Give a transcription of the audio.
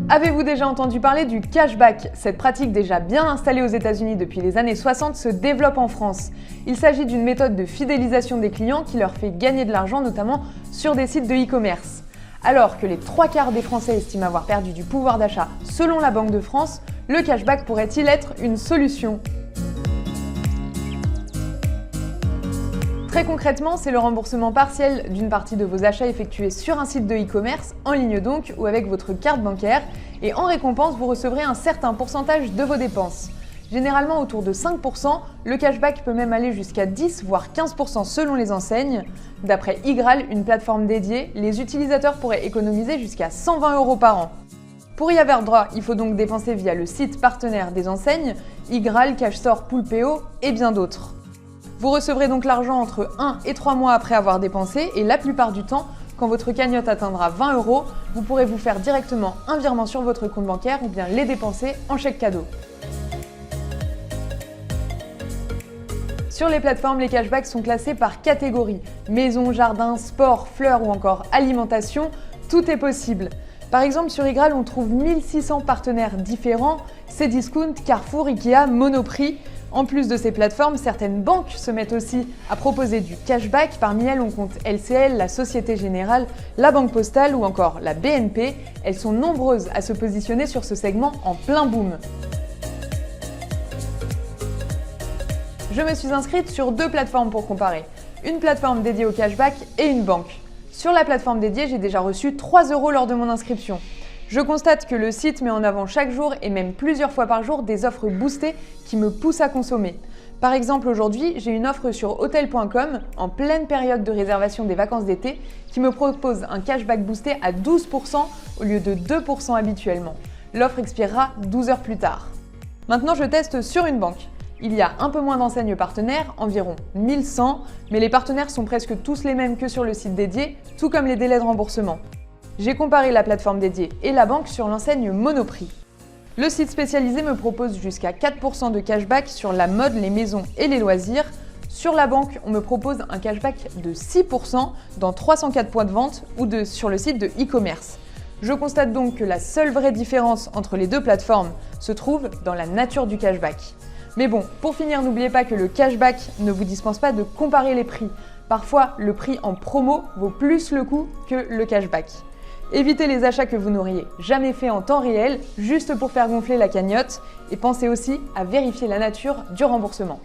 Avez-vous déjà entendu parler du cashback? Cette pratique déjà bien installée aux États-Unis depuis les années 60 se développe en France. Il s'agit d'une méthode de fidélisation des clients qui leur fait gagner de l'argent, notamment sur des sites de e-commerce. Alors que les 3/4 des Français estiment avoir perdu du pouvoir d'achat selon la Banque de France, le cashback pourrait-il être une solution? Très concrètement, c'est le remboursement partiel d'une partie de vos achats effectués sur un site de e-commerce, en ligne donc ou avec votre carte bancaire, et en récompense, vous recevrez un certain pourcentage de vos dépenses. Généralement autour de 5%, le cashback peut même aller jusqu'à 10 voire 15% selon les enseignes. D'après Igral, une plateforme dédiée, les utilisateurs pourraient économiser jusqu'à 120 € par an. Pour y avoir droit, il faut donc dépenser via le site partenaire des enseignes, Igral, CashStore, Poolpeo et bien d'autres. Vous recevrez donc l'argent entre 1 et 3 mois après avoir dépensé et la plupart du temps, quand votre cagnotte atteindra 20 €, vous pourrez vous faire directement un virement sur votre compte bancaire ou bien les dépenser en chèque cadeau. Sur les plateformes, les cashbacks sont classés par catégorie. Maison, jardin, sport, fleurs ou encore alimentation, tout est possible. Par exemple, sur Igral, on trouve 1600 partenaires différents, Cdiscount, Carrefour, Ikea, Monoprix. En plus de ces plateformes, certaines banques se mettent aussi à proposer du cashback. Parmi elles, on compte LCL, la Société Générale, la Banque Postale ou encore la BNP. Elles sont nombreuses à se positionner sur ce segment en plein boom. Je me suis inscrite sur 2 plateformes pour comparer. Une plateforme dédiée au cashback et une banque. Sur la plateforme dédiée, j'ai déjà reçu 3 € lors de mon inscription. Je constate que le site met en avant chaque jour et même plusieurs fois par jour des offres boostées qui me poussent à consommer. Par exemple, aujourd'hui, j'ai une offre sur hotel.com en pleine période de réservation des vacances d'été qui me propose un cashback boosté à 12% au lieu de 2% habituellement. L'offre expirera 12 heures plus tard. Maintenant, je teste sur une banque. Il y a un peu moins d'enseignes partenaires, environ 1100, mais les partenaires sont presque tous les mêmes que sur le site dédié, tout comme les délais de remboursement. J'ai comparé la plateforme dédiée et la banque sur l'enseigne Monoprix. Le site spécialisé me propose jusqu'à 4% de cashback sur la mode, les maisons et les loisirs. Sur la banque, on me propose un cashback de 6% dans 304 points de vente ou sur le site de e-commerce. Je constate donc que la seule vraie différence entre les 2 plateformes se trouve dans la nature du cashback. Mais bon, pour finir, n'oubliez pas que le cashback ne vous dispense pas de comparer les prix. Parfois, le prix en promo vaut plus le coût que le cashback. Évitez les achats que vous n'auriez jamais fait en temps réel, juste pour faire gonfler la cagnotte, et pensez aussi à vérifier la nature du remboursement.